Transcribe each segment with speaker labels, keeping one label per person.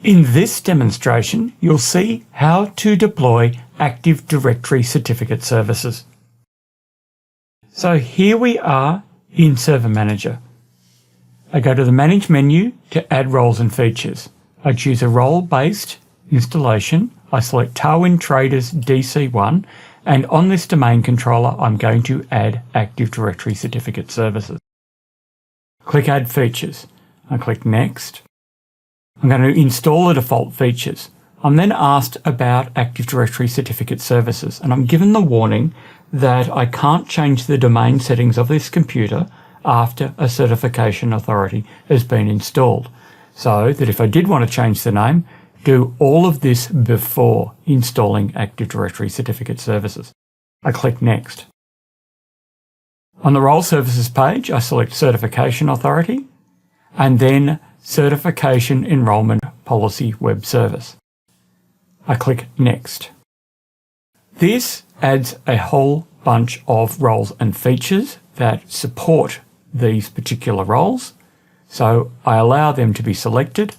Speaker 1: In this demonstration, you'll see how to deploy Active Directory certificate services. So here we are in Server Manager. I go to the Manage menu to add roles and features. I choose a role-based installation. I select Tailwind Traders DC1, and on this domain controller, I'm going to add Active Directory certificate services. Click Add Features. I click Next. I'm going to install the default features. I'm then asked about Active Directory certificate services, and I'm given the warning that I can't change the domain settings of this computer after a certification authority has been installed. So that if I did want to change the name, do all of this before installing Active Directory certificate services. I click Next. On the Role Services page, I select Certification Authority and then Certification Enrollment Policy Web Service. I click Next. This adds a whole bunch of roles and features that support these particular roles. So I allow them to be selected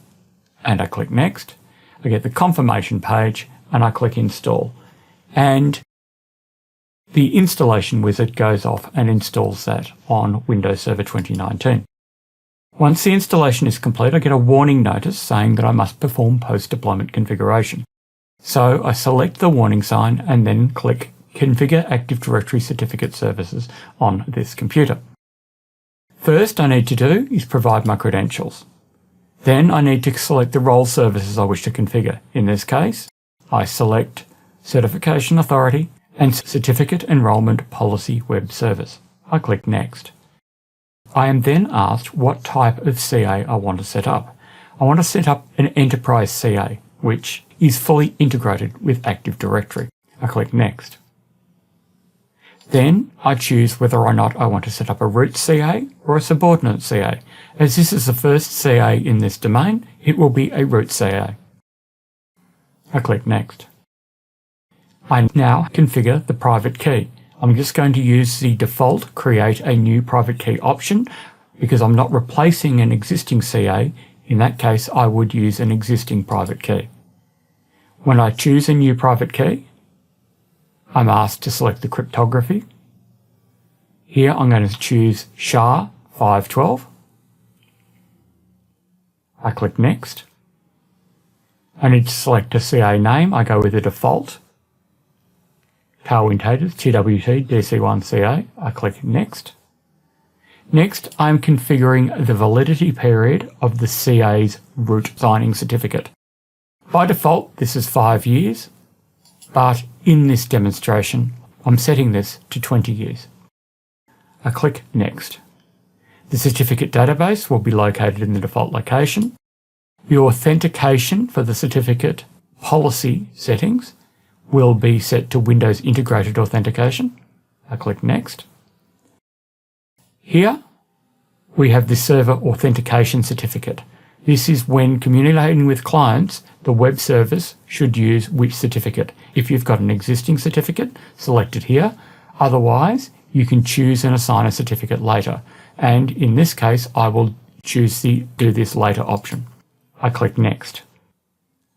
Speaker 1: and I click Next. I get the confirmation page and I click Install. And the installation wizard goes off and installs that on Windows Server 2019. Once the installation is complete, I get a warning notice saying that I must perform post-deployment configuration. So I select the warning sign and then click Configure Active Directory Certificate Services on this computer. First I need to do is provide my credentials. Then I need to select the role services I wish to configure. In this case, I select Certification Authority and Certificate Enrollment Policy Web Service. I click Next. I am then asked what type of CA I want to set up. I want to set up an Enterprise CA, which is fully integrated with Active Directory. I click Next. Then I choose whether or not I want to set up a root CA or a subordinate CA. As this is the first CA in this domain, it will be a root CA. I click Next. I now configure the private key. I'm just going to use the default Create a New Private Key option because I'm not replacing an existing CA. In that case, I would use an existing private key. When I choose a new private key, I'm asked to select the cryptography. Here I'm going to choose SHA-512. I click Next. I need to select a CA name. I go with the default. Tailwind Traders, TWT, DC1 CA. I click Next. Next, I'm configuring the validity period of the CA's root signing certificate. By default, this is 5 years, but in this demonstration, I'm setting this to 20 years. I click Next. The certificate database will be located in the default location. The authentication for the certificate policy settings will be set to Windows Integrated Authentication. I click Next. Here we have the server authentication certificate. This is when communicating with clients, the web service should use which certificate. If you've got an existing certificate, select it here. Otherwise, you can choose and assign a certificate later. And in this case, I will choose the Do This Later option. I click Next.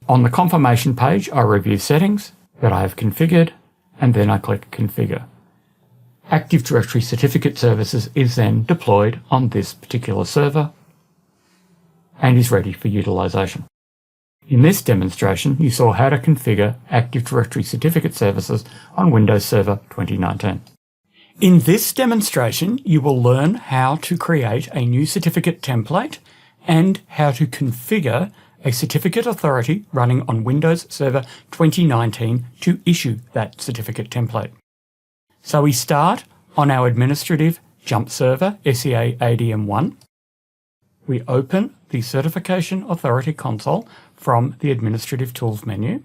Speaker 1: On the confirmation page, I review settings that I have configured, and then I click Configure. Active Directory Certificate Services is then deployed on this particular server and is ready for utilization. In this demonstration, you saw how to configure Active Directory Certificate Services on Windows Server 2019. In this demonstration, you will learn how to create a new certificate template and how to configure a certificate authority running on Windows Server 2019 to issue that certificate template. So we start on our administrative jump server, SEA ADM1. We open the Certification Authority console from the Administrative Tools menu.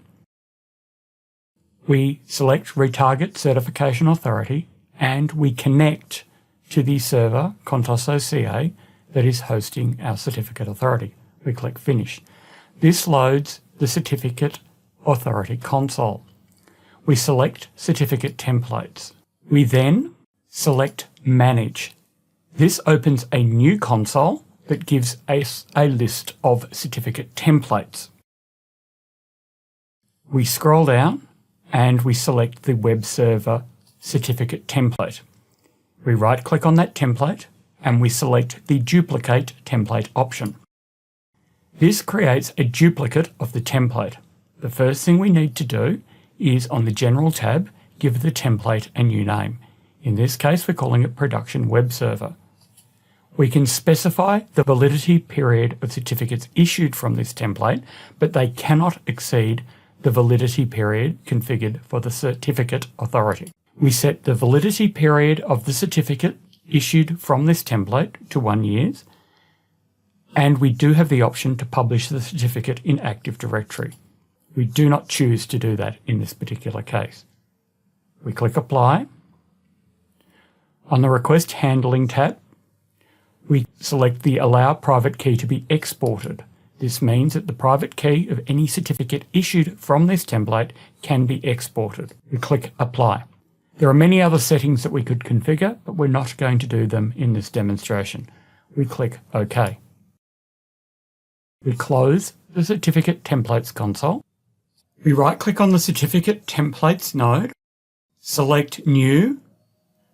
Speaker 1: We select Retarget Certification Authority and we connect to the server Contoso CA that is hosting our certificate authority. We click Finish. This loads the Certificate Authority console. We select Certificate Templates. We then select Manage. This opens a new console that gives us a list of certificate templates. We scroll down and we select the web server certificate template. We right-click on that template and we select the duplicate template option. This creates a duplicate of the template. The first thing we need to do is on the General tab, give the template a new name. In this case, we're calling it Production Web Server. We can specify the validity period of certificates issued from this template, but they cannot exceed the validity period configured for the certificate authority. We set the validity period of the certificate issued from this template to 1 year, and we do have the option to publish the certificate in Active Directory. We do not choose to do that in this particular case. We click Apply. On the Request Handling tab, we select the Allow Private Key to be exported. This means that the private key of any certificate issued from this template can be exported. We click Apply. There are many other settings that we could configure, but we're not going to do them in this demonstration. We click OK. We close the Certificate Templates console. We right-click on the Certificate Templates node, select New,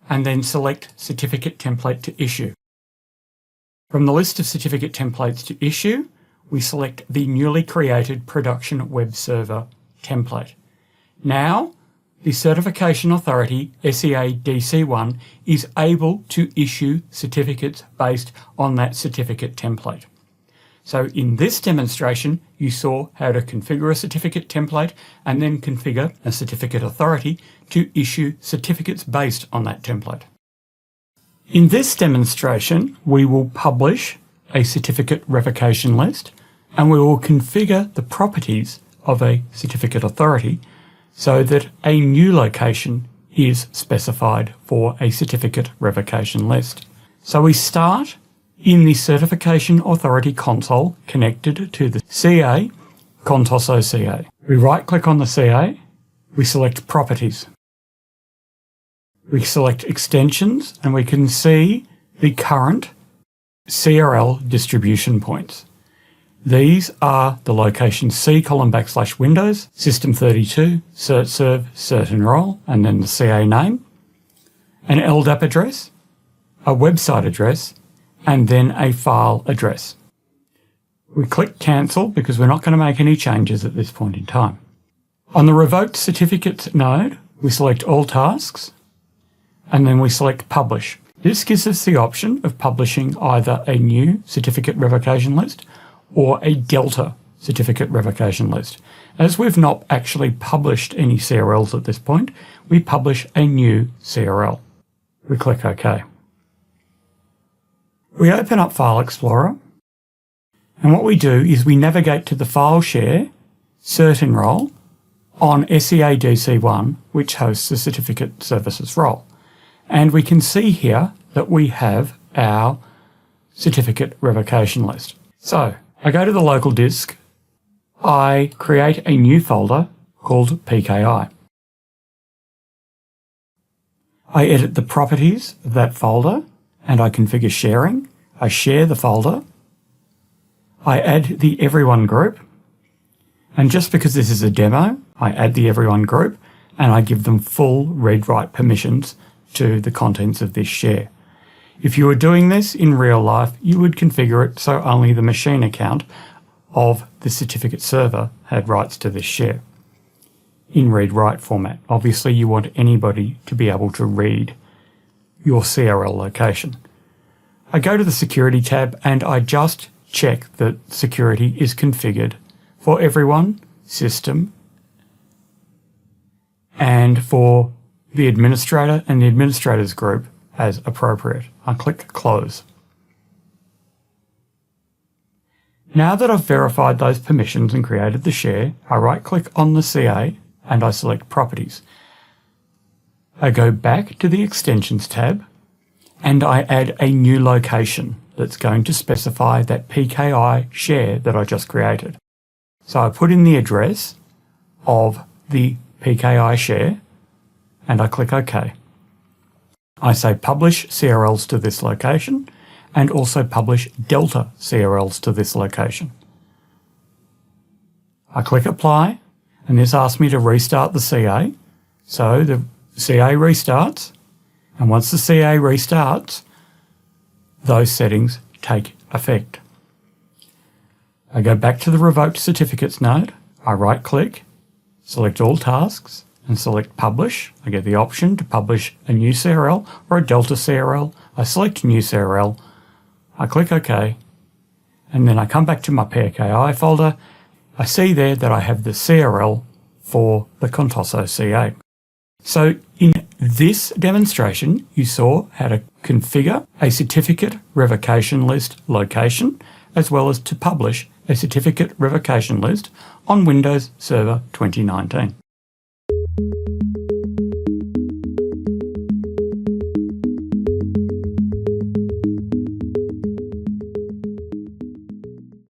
Speaker 1: and then select Certificate Template to Issue. From the list of certificate templates to issue, we select the newly created Production Web Server template. Now, the Certification Authority, SEA DC1, is able to issue certificates based on that certificate template. So in this demonstration, you saw how to configure a certificate template and then configure a certificate authority to issue certificates based on that template. In this demonstration, we will publish a certificate revocation list and we will configure the properties of a certificate authority so that a new location is specified for a certificate revocation list. So we start in the Certification Authority console connected to the CA, Contoso CA. We right-click on the CA, we select Properties. We select Extensions and we can see the current CRL distribution points. These are the locations C:\Windows, System32, CertServe, CertEnroll, and then the CA name, an LDAP address, a website address, and then a file address. We click Cancel because we're not going to make any changes at this point in time. On the Revoked Certificates node, we select All Tasks, and then we select Publish. This gives us the option of publishing either a new certificate revocation list or a Delta certificate revocation list. As we've not actually published any CRLs at this point, we publish a new CRL. We click OK. We open up File Explorer, and what we do is we navigate to the file share, CertEnroll, on SEA-DC1, which hosts the certificate services role. And we can see here that we have our certificate revocation list. So I go to the local disk, I create a new folder called PKI. I edit the properties of that folder and I configure sharing. I share the folder. I add the Everyone group. And just because this is a demo, I add the Everyone group and I give them full read-write permissions to the contents of this share. If you were doing this in real life, you would configure it so only the machine account of the certificate server had rights to this share in read-write format. Obviously, you want anybody to be able to read your CRL location. I go to the Security tab and I just check that security is configured for everyone, system, and for the administrator and the administrators group as appropriate. I click Close. Now that I've verified those permissions and created the share, I right-click on the CA and I select Properties. I go back to the Extensions tab and I add a new location that's going to specify that PKI share that I just created. So I put in the address of the PKI share and I click OK. I say Publish CRLs to this location and also publish Delta CRLs to this location. I click Apply and this asks me to restart the CA. So the CA restarts, and once the CA restarts, those settings take effect. I go back to the Revoked Certificates node, I right-click, select All Tasks, and select Publish. I get the option to publish a new CRL or a Delta CRL. I select New CRL, I click OK, and then I come back to my PKI folder. I see there that I have the CRL for the Contoso CA. So in this demonstration, you saw how to configure a certificate revocation list location, as well as to publish a certificate revocation list on Windows Server 2019.